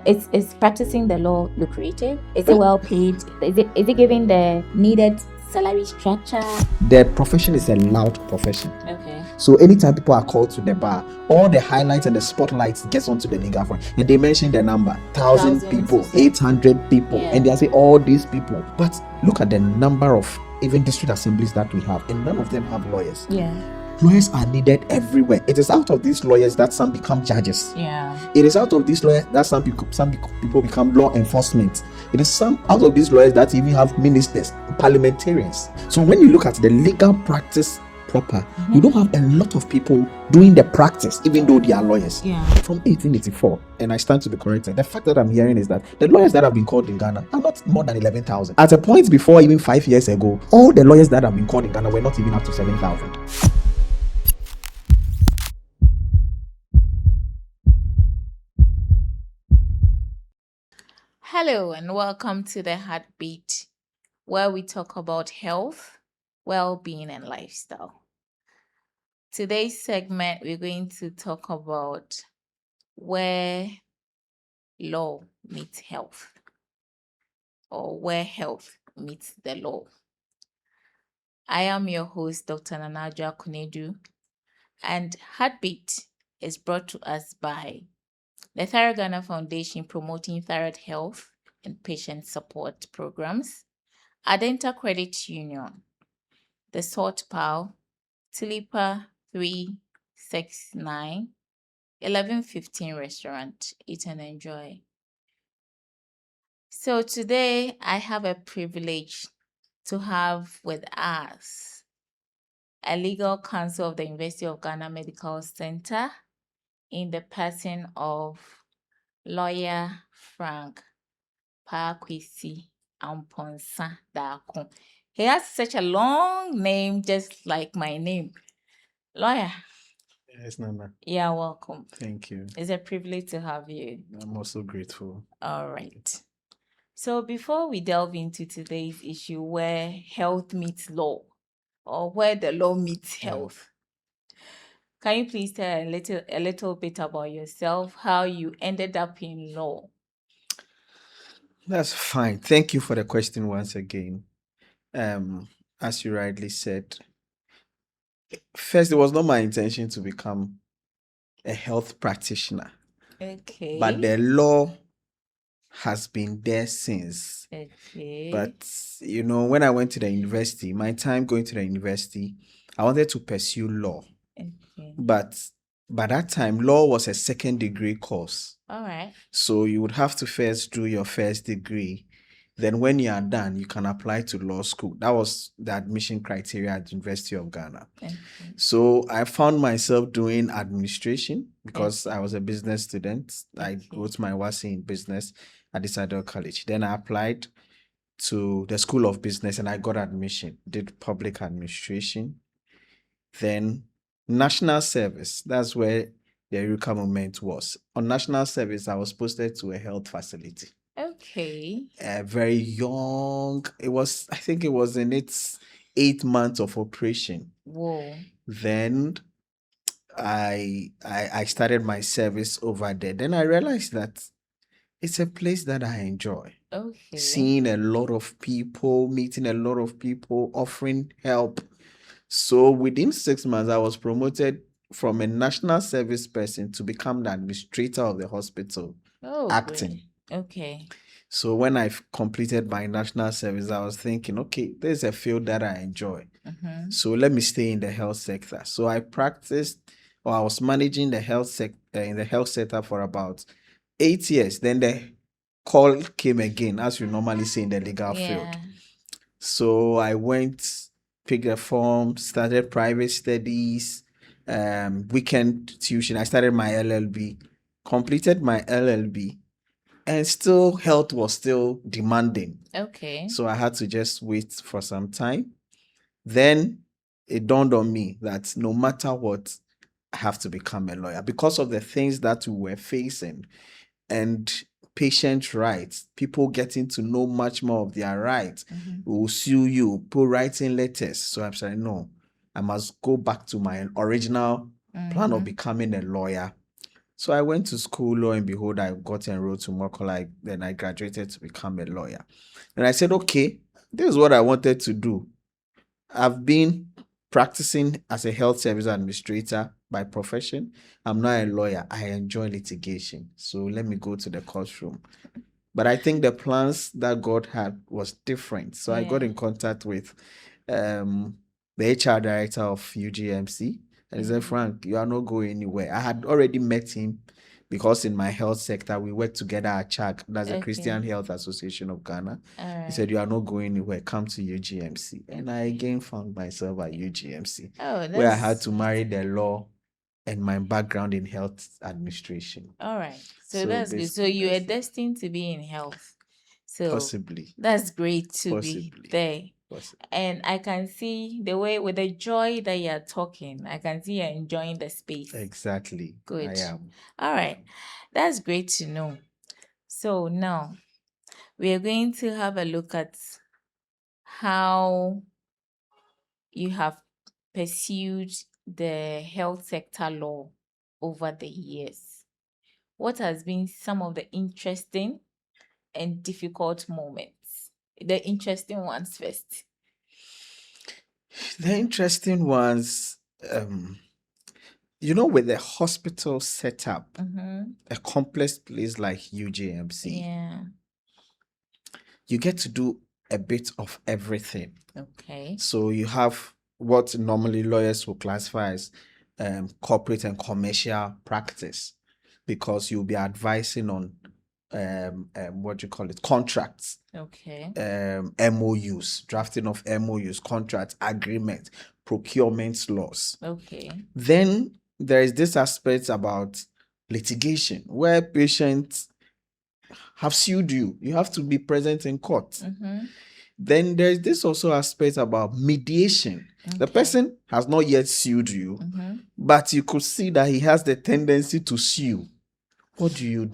Is practicing the law lucrative? Is it well paid? Is it giving the needed salary structure? The profession is a loud profession. Okay. So anytime people are called to the bar, all the highlights and the spotlights gets onto the legal front. And they mention the number 1,000 people, 800 people, and they say all these people. But look at the number of even district assemblies that we have, and none of them have lawyers. Yeah. Lawyers are needed everywhere. It is out of these lawyers that some become judges. Yeah. It is out of these lawyers that some people become law enforcement. It is some out of these lawyers that even have ministers, parliamentarians. So when you look at the legal practice proper, you don't have a lot of people doing the practice, even though they are lawyers. Yeah. From 1884, and I stand to be corrected, the fact that I'm hearing is that the lawyers that have been called in Ghana are not more than 11,000. At a point before, even 5 years ago, all the lawyers that have been called in Ghana were not even up to 7,000. Hello and welcome to the Heartbeat, where we talk about health, well-being, and lifestyle. Today's segment, we're going to talk about where law meets health, or where health meets the law. I am your host, Dr. Nanaja Kunedu, and Heartbeat is brought to us by the Thyroid Ghana Foundation, promoting thyroid health and patient support programs, Adenta Credit Union, the Salt Pal, Tilipa 369, 1115 Restaurant. Eat and enjoy. So today I have a privilege to have with us a legal counsel of the University of Ghana Medical Center in the person of lawyer Frank Pakwisi Amponsa Dako. He has such a long name, just like my name. Lawyer. Yes, Nana. Yeah, welcome. Thank you. It's a privilege to have you. I'm also grateful. All right. So before we delve into today's issue, where health meets law, or where the law meets health, can you please tell a little bit about yourself, how you ended up in law? That's fine. Thank you for the question once again. As you rightly said, first, it was not my intention to become a health practitioner, Okay. but the law has been there since. Okay. But when I went to the university, my time going to the university, I wanted to pursue law. Okay. But by that time, law was a second degree course. All right. So you would have to first do your first degree. Then when you are done, you can apply to law school. That was the admission criteria at the University of Ghana. Okay. So I found myself doing administration because I was a business student. I wrote my WASI in business at Isadore College. Then I applied to the School of Business and I got admission, did public administration. Then national service, that's where the Eureka moment was. On national service, I was posted to a health facility. Okay. Very young. I think it was in its 8 months of operation. Whoa. Then I started my service over there. Then I realized that it's a place that I enjoy. Okay. Seeing a lot of people, meeting a lot of people, offering help. So within 6 months, I was promoted from a national service person to become the administrator of the hospital, acting. Great. Okay. So when I completed my national service, I was thinking, okay, there's a field that I enjoy. So let me stay in the health sector. So I was managing the health in the health sector for about 8 years. Then the call came again, as we normally say in the legal field. So I went, picked a form, started private studies, weekend tuition. I started my LLB, completed my LLB, and still health was still demanding. Okay. So I had to just wait for some time. Then it dawned on me that no matter what, I have to become a lawyer because of the things that we were facing and patient rights, people getting to know much more of their rights. We will sue you, people writing letters. So I'm saying, no, I must go back to my original plan of becoming a lawyer. So I went to school, lo and behold, I got enrolled to Mokola, then I graduated to become a lawyer. And I said, okay, this is what I wanted to do. I've been practicing as a health service administrator by profession. I'm not a lawyer. I enjoy litigation. So let me go to the courtroom. But I think the plans that God had was different. So I got in contact with the HR director of UGMC. And he said, Frank, you are not going anywhere. I had already met him because in my health sector, we work together at CHAG, that's the Christian Health Association of Ghana. He said, you are not going anywhere, come to UGMC. And I again found myself at UGMC, where I had to marry the law and my background in health administration. All right. So that's good. So you are destined to be in health. So possibly. That's great to be there. Possibly. And I can see the way with the joy that you're talking, I can see you're enjoying the space. Exactly. Good. I am. All right. That's great to know. So now we are going to have a look at how you have pursued the health sector law over the years. What has been some of the interesting and difficult moments? The interesting ones first. The interesting ones, with the hospital setup, a complex place like UGMC, you get to do a bit of everything. Okay. So you have what normally lawyers will classify as corporate and commercial practice, because you'll be advising on contracts. Okay. MOUs, drafting of MOUs, contract agreement, procurement laws. Okay. Then there is this aspect about litigation where patients have sued you. You have to be present in court. Then there's this also aspect about mediation. Okay. The person has not yet sued you, but you could see that he has the tendency to sue. What do?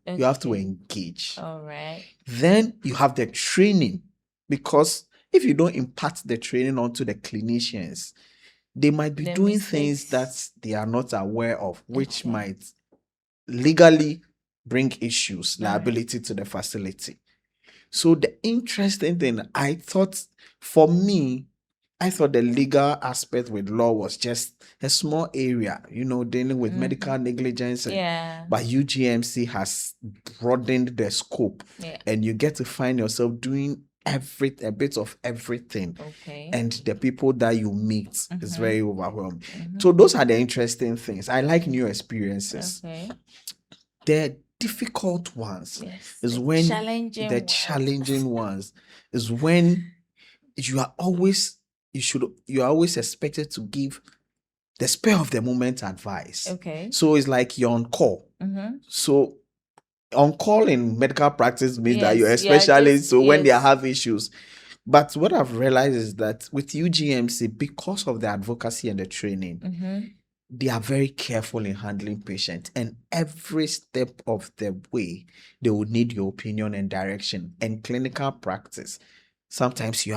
Okay. You have to engage. All right. Then you have the training, because if you don't impart the training onto the clinicians, they might be doing things that they are not aware of, which might legally bring issues, liability to the facility. So the interesting thing, I thought the legal aspect with law was just a small area, dealing with medical negligence. But UGMC has broadened the scope, and you get to find yourself doing a bit of everything. Okay. And the people that you meet is very overwhelming. So those are the interesting things. I like new experiences. Okay. The difficult ones is when the challenging ones is when you are always expected to give the spur of the moment advice. Okay. So it's like you're on call. So on call in medical practice means that you're a specialist. When they have issues. But what I've realized is that with UGMC, because of the advocacy and the training, they are very careful in handling patients, and every step of the way they will need your opinion and direction. And clinical practice, sometimes you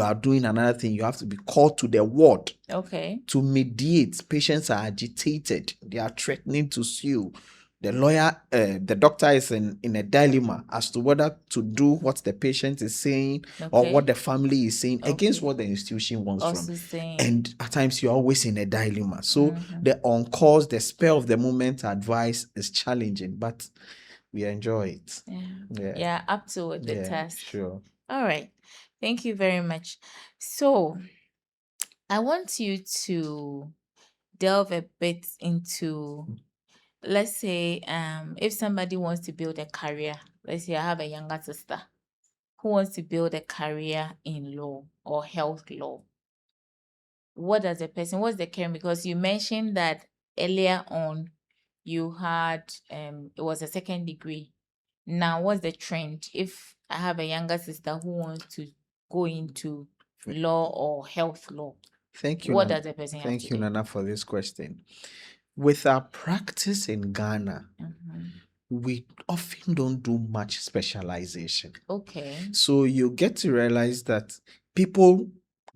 are doing another thing, you have to be called to the ward, okay, to mediate. Patients are agitated, they are threatening to sue. The doctor is in a dilemma as to whether to do what the patient is saying, okay, or what the family is saying, okay, against what the institution wants also from. Saying. And at times you're always in a dilemma. So the on-calls, the spur of the moment advice is challenging, but we enjoy it. Yeah, up to the task. Sure. All right. Thank you very much. So I want you to delve a bit into, let's say, if somebody wants to build a career, let's say I have a younger sister who wants to build a career in law or health law. What's the career? Because you mentioned that earlier on you had, it was a second degree. Now, what's the trend? If I have a younger sister who wants to go into law or health law, thank you. What does the person have to do? Thank you, Nana, for this question. With our practice in Ghana, we often don't do much specialization. Okay. So you get to realize that people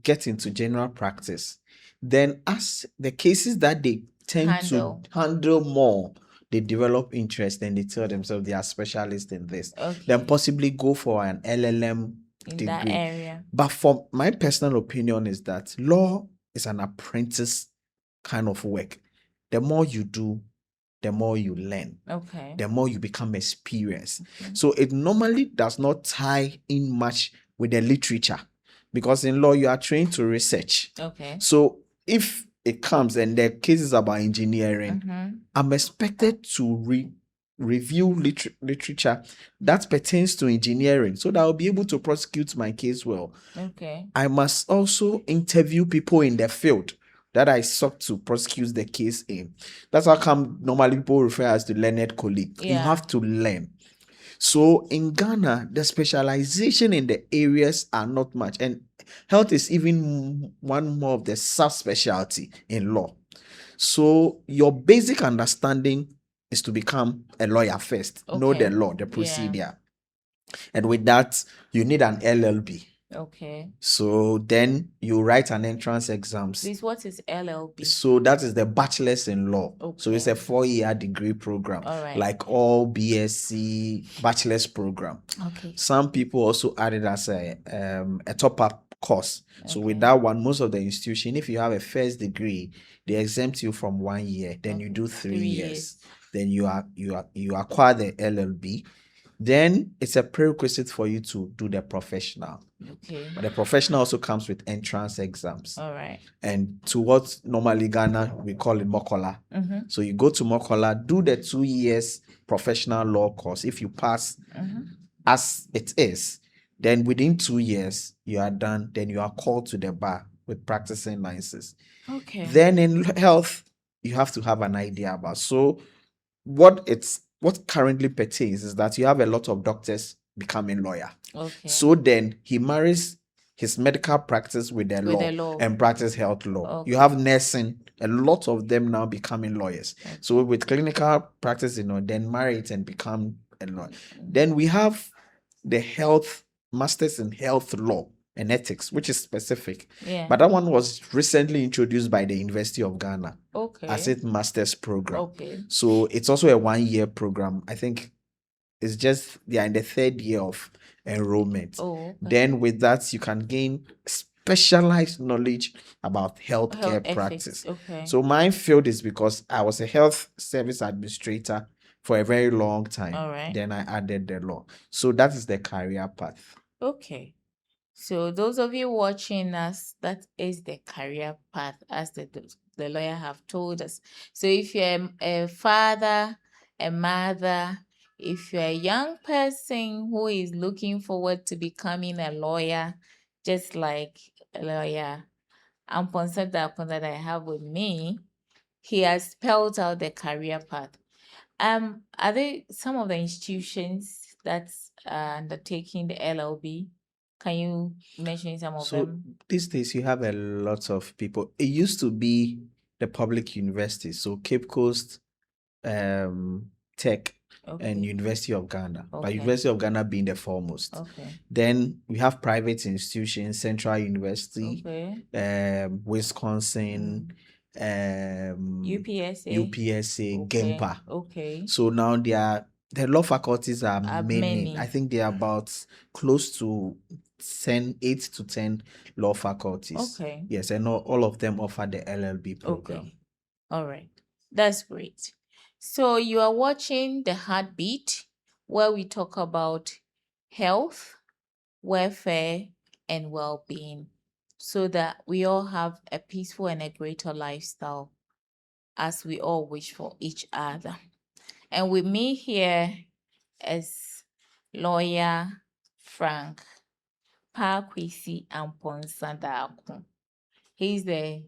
get into general practice. Then as the cases that they tend to handle more, they develop interest and they tell themselves they are specialists in this. Okay. Then possibly go for an LLM In degree. that area. But for my personal opinion is that law is an apprentice kind of work. The more you do, the more you learn. Okay. The more you become experienced. So it normally does not tie in much with the literature, because in law you are trained to research. Okay. So if it comes and the case is about engineering, I'm expected to review literature that pertains to engineering so that I'll be able to prosecute my case well. Okay. I must also interview people in the field that I sought to prosecute the case in. That's how come normally people refer us to learned colleague. You have to learn. So in Ghana, the specialization in the areas are not much, and health is even one more of the subspecialty in law. So your basic understanding is to become a lawyer first. Know the law, the procedure. And with that, you need an LLB. Okay. So then you write an entrance exams. Please, what is LLB? So that is the bachelor's in law. Okay. So it's a 4-year degree program. All right. Like all BSc bachelor's program. Okay. Some people also add it as a top-up course. So with that one, most of the institution, if you have a first degree, they exempt you from 1 year. Then you do 3 years. Then you acquire the LLB. Then it's a prerequisite for you to do the professional. Okay. But the professional also comes with entrance exams. All right. And to what normally Ghana we call it Mokola. So you go to Mokola, do the 2 years professional law course. If you pass as it is, then within 2 years you are done. Then you are called to the bar with practicing licenses. Okay. Then in health, you have to have an idea about. So what currently pertains is that you have a lot of doctors becoming lawyer. Okay. So then he marries his medical practice with the law and practice health law. Okay. You have nursing, a lot of them now becoming lawyers. Okay. So with clinical practice, then marry it and become a lawyer. Then we have the health masters in health law and ethics, which is specific. Yeah. But that one was recently introduced by the University of Ghana. Okay. As its master's program. Okay. So it's also a 1-year program. I think it's just they are in the 3rd year of enrollment. Oh, okay. Then with that, you can gain specialized knowledge about healthcare practice. Okay. So my field is because I was a health service administrator for a very long time. All right. Then I added the law. So that is the career path. Okay. So those of you watching us, that is the career path as the lawyer have told us. So if you're a father, a mother, if you're a young person who is looking forward to becoming a lawyer, just like a lawyer Amponsa that I have with me, he has spelled out the career path. Are there some of the institutions that's undertaking the LLB? Can you mention some of them? So these days you have a lot of people. It used to be the public universities, so Cape Coast, Tech, and University of Ghana. But University of Ghana being the foremost. Okay. Then we have private institutions, Central University, Wisconsin, UPSA, Gempa. Okay. So now the law faculties are many. I think they are about close to 8 to 10 law faculties. Okay. Yes, and all of them offer the LLB program. Okay. All right. That's great. So you are watching The Heartbeat, where we talk about health, welfare, and well-being, so that we all have a peaceful and a greater lifestyle as we all wish for each other. And with me here is lawyer Frank Pakwisi Amponsa. He's the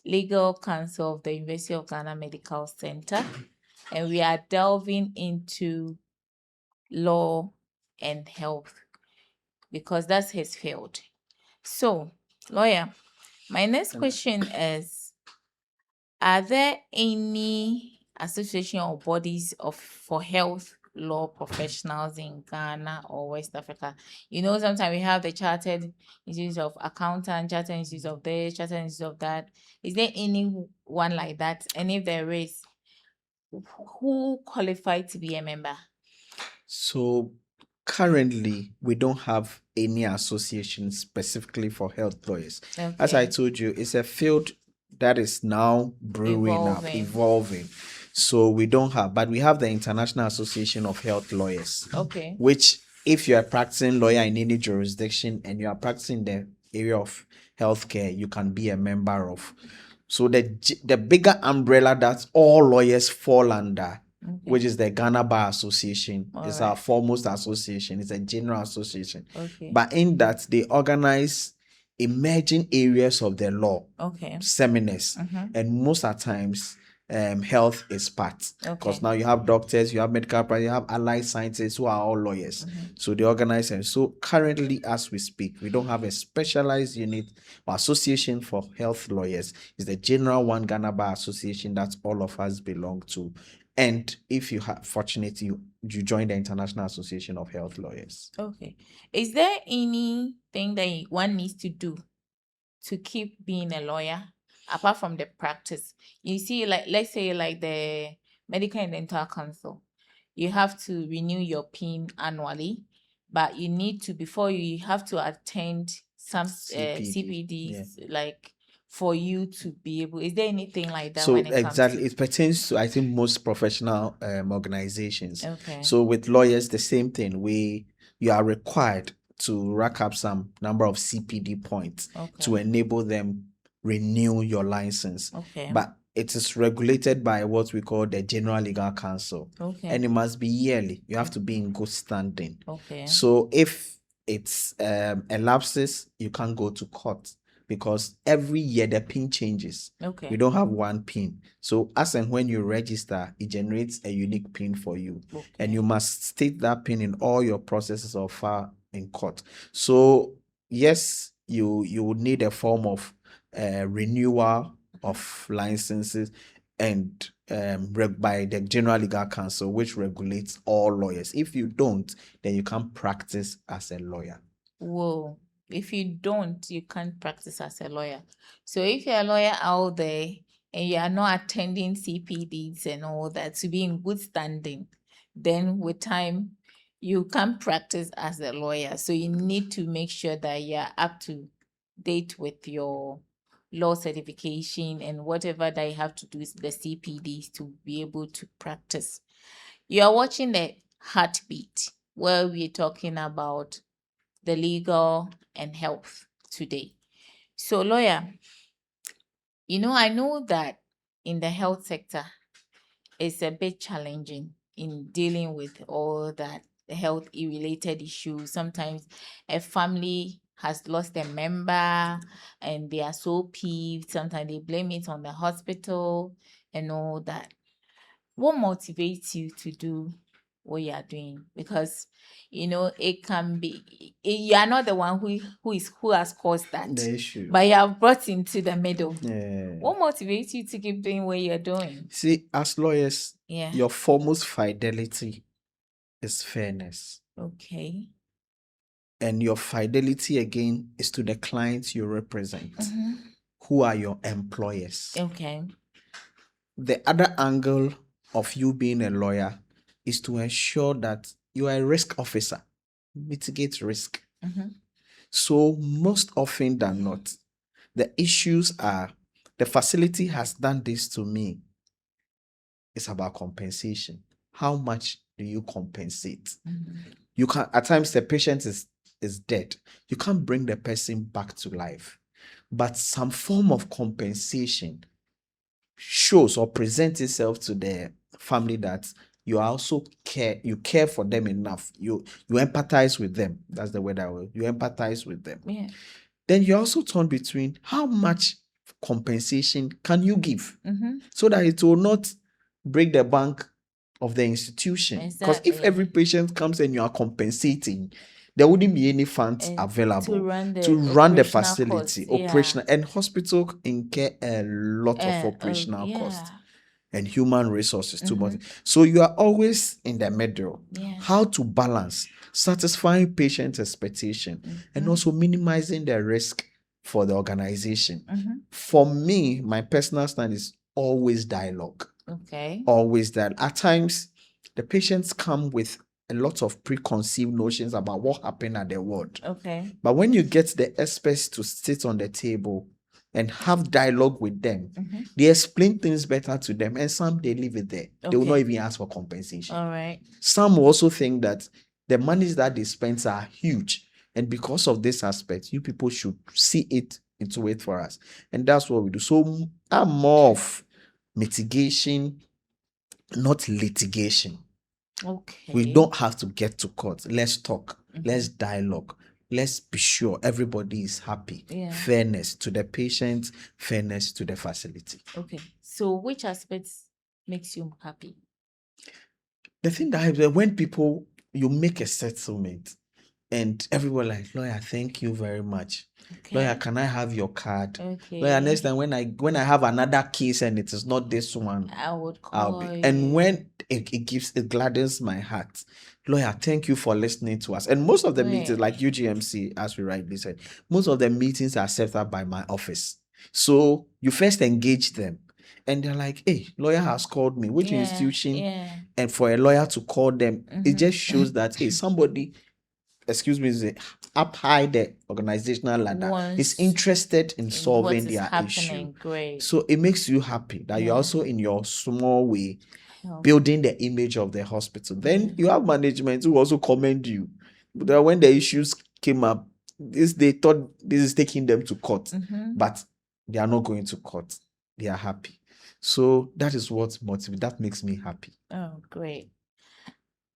legal counsel of the University of Ghana Medical Center, and we are delving into law and health because that's his field. So, lawyer, my next question is, are there any association or bodies for health law professionals in Ghana or West Africa? Sometimes we have the Chartered Institute of Accountants, Chartered Institute of this, Chartered Institute of that. Is there any one like that? And if there is, who qualify to be a member? So currently, we don't have any association specifically for health lawyers. As I Okay. told you, it's a field that is now brewing up, evolving. So we don't have, but we have the International Association of Health Lawyers, Okay. which if you are practicing lawyer in any jurisdiction and you are practicing the area of healthcare, you can be a member of. So the bigger umbrella that all lawyers fall under, which is the Ghana Bar Association, is our foremost association. It's a general association. Okay. But in that, they organize emerging areas of the law, seminars, and most of the times, health is part. Because now you have doctors, you have medical practitioners, you have allied scientists who are all lawyers. So they organize them. So currently, as we speak, we don't have a specialized unit or association for health lawyers. It's the general one Ghana Bar Association that all of us belong to. And if you have fortunate, you join the International Association of Health Lawyers. Okay. Is there anything that one needs to do to keep being a lawyer apart from the practice? You see, like let's say like the Medical and Dental Council, you have to renew your PIN annually, but you need to, before you have to attend some CPDs, like for you to be able. Is there anything like that? So when it exactly, comes to... it pertains to, I think, most professional organizations. Okay. So with lawyers, the same thing. You are required to rack up some number of CPD points to enable them renew your license. Okay. But it is regulated by what we call the General Legal Council. Okay. And it must be yearly. You have to be in good standing. Okay. So if it's elapses, you can't go to court, because every year the PIN changes. Okay. We don't have one PIN. So as and when you register, it generates a unique PIN for you. Okay. And you must state that PIN in all your processes of file in court. So yes, you would need a form of renewal of licenses and by the General Legal Council, which regulates all lawyers. If you don't, then you can't practice as a lawyer. Whoa. If you don't, you can't practice as a lawyer. So if you're a lawyer out there and you are not attending CPDs and all that to be in good standing, then with time, you can't practice as a lawyer. So you need to make sure that you're up to date with your law certification and whatever that you have to do with the CPDs to be able to practice. You are watching the Heartbeat, where we're talking about the legal and health today. So, lawyer, I know that in the health sector, it's a bit challenging in dealing with all that health related issues. Sometimes a family has lost a member and they are so peeved. Sometimes they blame it on the hospital and all that. What motivates you to do what you are doing? Because it can be you are not the one who has caused that, the issue, but you have brought into the middle. Yeah. What motivates you to keep doing what you're doing? See, as lawyers, your foremost fidelity is fairness. Okay. And your fidelity again is to the clients you represent, who are your employers. Okay. The other angle of you being a lawyer is to ensure that you are a risk officer, mitigate risk. So most often than not, the issues are, the facility has done this to me. It's about compensation. How much do you compensate? You can, at times the patient is dead. You can't bring the person back to life. But some form of compensation shows or presents itself to the family that you also care for them enough. You empathize with them. That's the word I will. You empathize with them. Yeah. Then you also turn between how much compensation can you give, so that it will not break the bank of the institution. Because if every patient comes and you are compensating, there wouldn't be any funds available to run the facility, operational, and hospital incur a lot of operational costs and human resources too much. So you are always in the middle. How to balance satisfying patient expectation and also minimizing the risk for the organization. For me, my personal stand is always dialogue. Okay. Always that. At times, the patients come with a lot of preconceived notions about what happened at the ward. Okay. But when you get the experts to sit on the table and have dialogue with them, they explain things better to them, and some they leave it there. They will not Okay. even ask for compensation. All right. Some will also think that the monies that they spend are huge, and because of this aspect, you people should see it into it for us, and that's what we do. So I'm more of mitigation, not litigation. Okay. We don't have to get to court. Let's talk. Let's dialogue. Let's be sure everybody is happy. Yeah. Fairness to the patient, fairness to the facility. Okay. So which aspects makes you happy? The thing that happens when people, you make a settlement and everyone like, lawyer, thank you very much. Okay. Lawyer, can I have your card? Okay. Lawyer, next time when I have another case and it is not this one, I would I'll call be. you. And when it gladdens my heart. Lawyer, thank you for listening to us. And most of the meetings, like UGMC, as we rightly said, most of the meetings are set up by my office. So you first engage them. And they're like, hey, lawyer has called me. Which institution? Yeah. And for a lawyer to call them, it just shows that, hey, somebody, excuse me, up high the organizational ladder is interested in solving their issue. Great. So it makes you happy that you're also in your small way building the image of the hospital. Then you have management who also commend you. But when the issues came up, they thought this is taking them to court, but they are not going to court. They are happy. So that is what motivates. That makes me happy. Oh, great.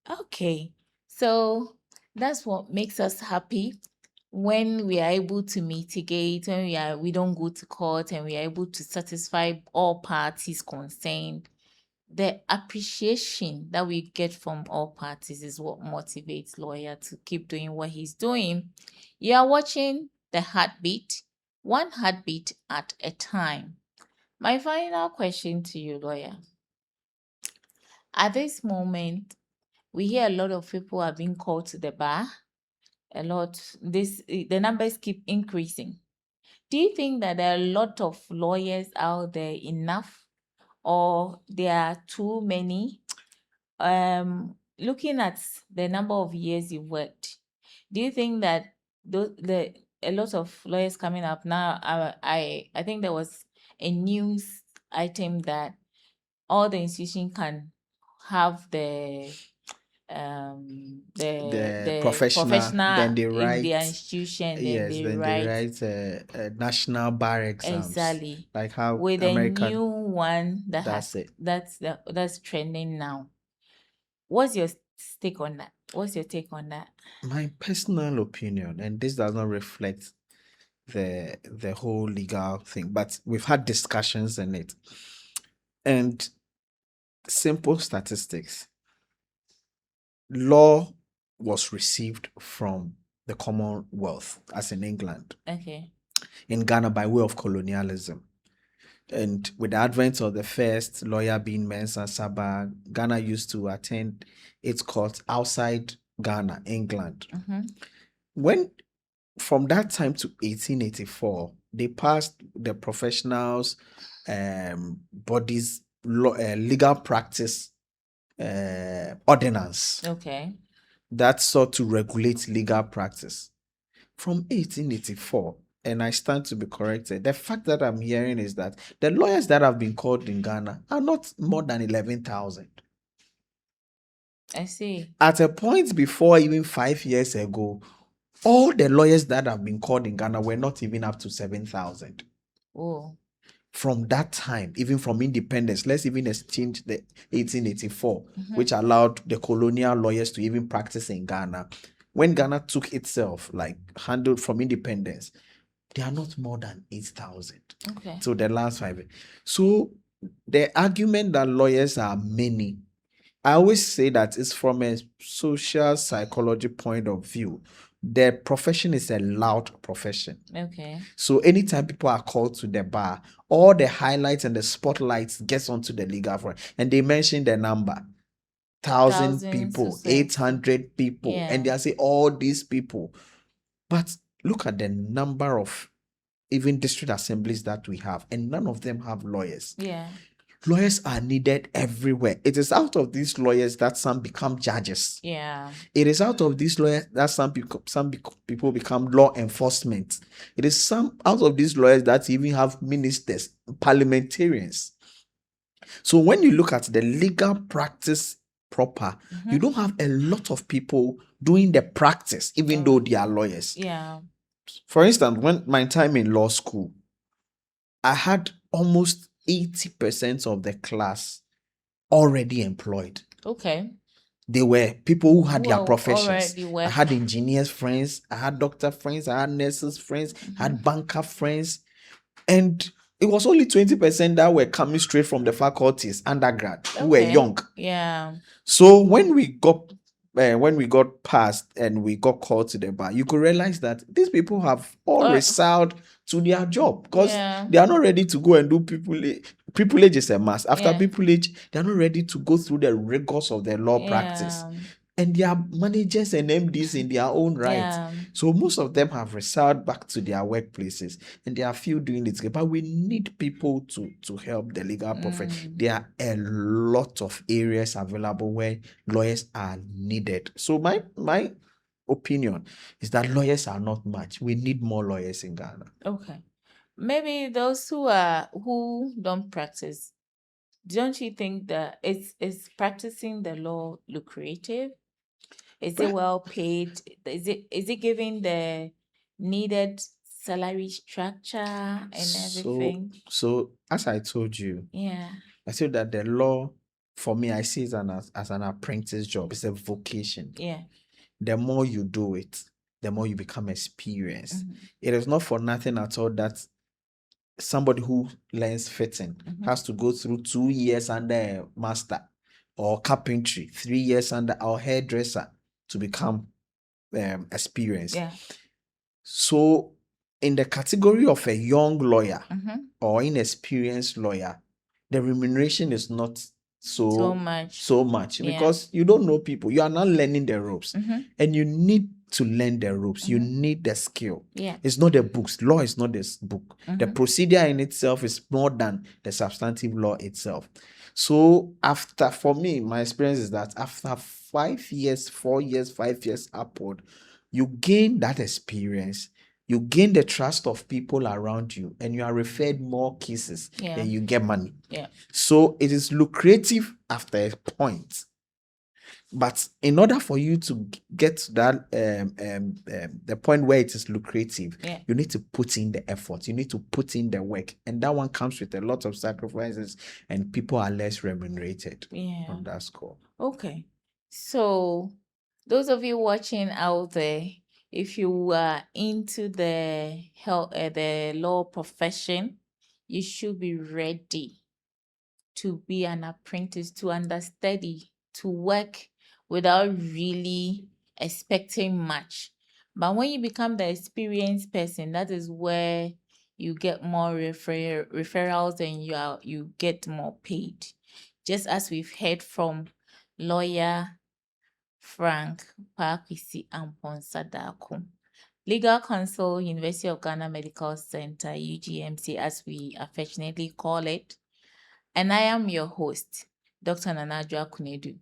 Okay. So that's what makes us happy when we are able to mitigate, when we don't go to court and we are able to satisfy all parties concerned. The appreciation that we get from all parties is what motivates lawyer to keep doing what he's doing. You are watching The Heartbeat, one heartbeat at a time. My final question to you, lawyer. At this moment, we hear a lot of people are being called to the bar. The numbers keep increasing. Do you think that there are a lot of lawyers out there enough, or there are too many? Looking at the number of years you've worked, do you think that a lot of lawyers coming up now? I think there was a news item that all the institutions can have the professional then they in write, their institution, then yes, they then write they write national bar exams, exactly like how with American. a new one that's trending now. What's your take on that? What's your take on that? My personal opinion, and this does not reflect the whole legal thing, but we've had discussions in it. And simple statistics. Law was received from the Commonwealth, as in England. Okay. In Ghana by way of colonialism. And with the advent of the first lawyer being Mensah Saba, Ghana used to attend its court outside Ghana, England. When from that time to 1884, they passed the professionals bodies legal practice ordinance. Okay. That sought to regulate legal practice. From 1884, and I stand to be corrected, the fact that I'm hearing is that the lawyers that have been called in Ghana are not more than 11,000. I see. At a point before, even 5 years ago, all the lawyers that have been called in Ghana were not even up to 7,000. Oh. From that time, even from independence, let's even exchange the 1884, which allowed the colonial lawyers to even practice in Ghana. When Ghana took itself, like handled from independence, they are not more than 8,000. Okay. So the last 5 years. So the argument that lawyers are many, I always say that it's from a social psychology point of view. The profession is a loud profession. Okay. So anytime people are called to the bar, all the highlights and the spotlights gets onto the legal front, and they mention the number 1,000 people, 800 people, and they say all these people. But look at the number of even district assemblies that we have, and none of them have lawyers. Yeah. Lawyers are needed everywhere. It is out of these lawyers that some become judges. Yeah. It is out of these lawyers that people become law enforcement. It is some out of these lawyers that even have ministers, parliamentarians. So when you look at the legal practice proper, you don't have a lot of people doing the practice, even though they are lawyers. Yeah. For instance, when my time in law school, I had almost 80% of the class already employed. Okay. They were people who had their Well, professions. already I had engineers friends, I had doctor friends, I had nurses friends, I had banker friends. And it was only 20% that were coming straight from the faculties, undergrad, who were young. Yeah. So when we got passed and we got called to the bar, you could realize that these people have all resiled to their job because they are not ready to go and do privilege. Privilege is a must. After privilege, they are not ready to go through the rigors of the law practice. And they are managers and MDs in their own right. Yeah. So most of them have resiled back to their workplaces and they are still doing it. But we need people to help the legal profession. There are a lot of areas available where lawyers are needed. So my opinion is that lawyers are not much. We need more lawyers in Ghana. Okay. Maybe those who don't practice, don't you think that it's practicing the law lucrative? Is it well paid? Is it giving the needed salary structure and everything? So as I told you, I said that the law, for me, I see it as an apprentice job. It's a vocation. Yeah. The more you do it, the more you become experienced. It is not for nothing at all that somebody who learns fitting has to go through 2 years under a master, or carpentry, 3 years under our hairdresser to become experienced. Yeah. So in the category of a young lawyer or inexperienced lawyer, the remuneration is not so much because you don't know people. You are not learning the ropes and you need to learn the ropes. You need the skill. It's not the books. Law is not this book. The procedure in itself is more than the substantive law itself. So for me, my experience is that after 5 years, 4 years, 5 years upward, you gain that experience. You gain the trust of people around you and you are referred more cases and you get money. So it is lucrative after a point. But in order for you to get to that the point where it is lucrative, you need to put in the effort. You need to put in the work. And that one comes with a lot of sacrifices and people are less remunerated on that score. Okay. So those of you watching out there, if you are into the the law profession, you should be ready to be an apprentice, to understudy, to work without really expecting much. But when you become the experienced person, that is where you get more referrals and you get more paid. Just as we've heard from lawyer Frank Parkwisi Amponsadako, Legal Counsel, University of Ghana Medical Center, UGMC, as we affectionately call it. And I am your host, Dr. Nanadra Kunedu.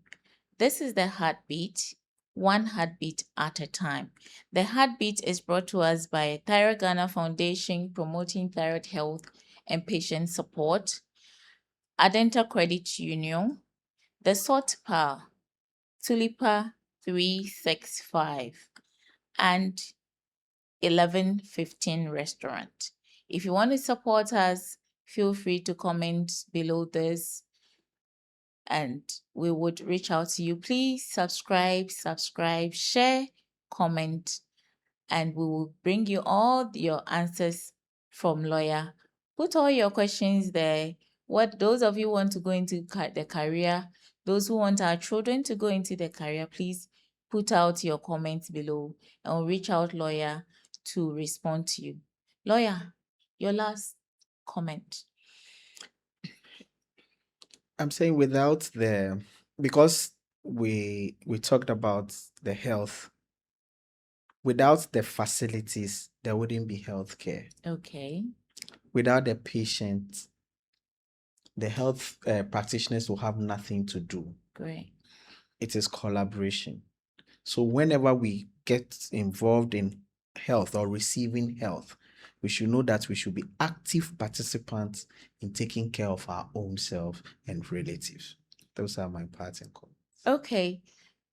This is the Heartbeat, one heartbeat at a time. The Heartbeat is brought to us by Thyroid Ghana Foundation, promoting thyroid health and patient support, Adenta Credit Union, the Salt Power, Tulipa 365, and 1115 Restaurant. If you want to support us, feel free to comment below this and we would reach out to you. Please subscribe, share, comment, and we will bring you all your answers from lawyer. Put all your questions there. What those of you want to go into the career, those who want our children to go into the career, please put out your comments below and we'll reach out lawyer to respond to you. Lawyer, your last comment. I'm saying because we talked about the health, without the facilities, there wouldn't be healthcare. Okay. Without the patient, the health practitioners will have nothing to do. Great. It is collaboration. So whenever we get involved in health or receiving health, we should know that we should be active participants in taking care of our own self and relatives. Those are my parts and comments. Okay.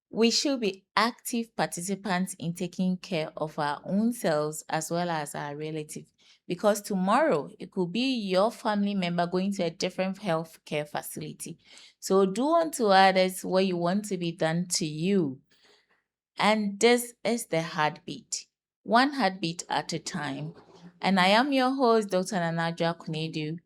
We should be active participants in taking care of our own selves as well as our relatives, because tomorrow it could be your family member going to a different healthcare facility. So do unto others what you want to be done to you. And this is the heartbeat, one heartbeat at a time. And I am your host, Dr. Nanadja Kunedu.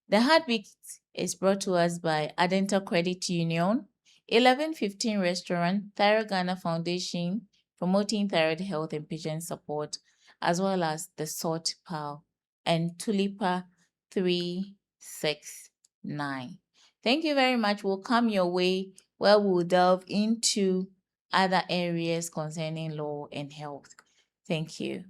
The heartbeat is brought to us by Adenta Credit Union, 1115 Restaurant, Thyroid Ghana Foundation, promoting thyroid health and patient support, as well as the Salt Pal and Tulipa 369. Thank you very much. We'll come your way where we'll delve into other areas concerning law and health. Thank you.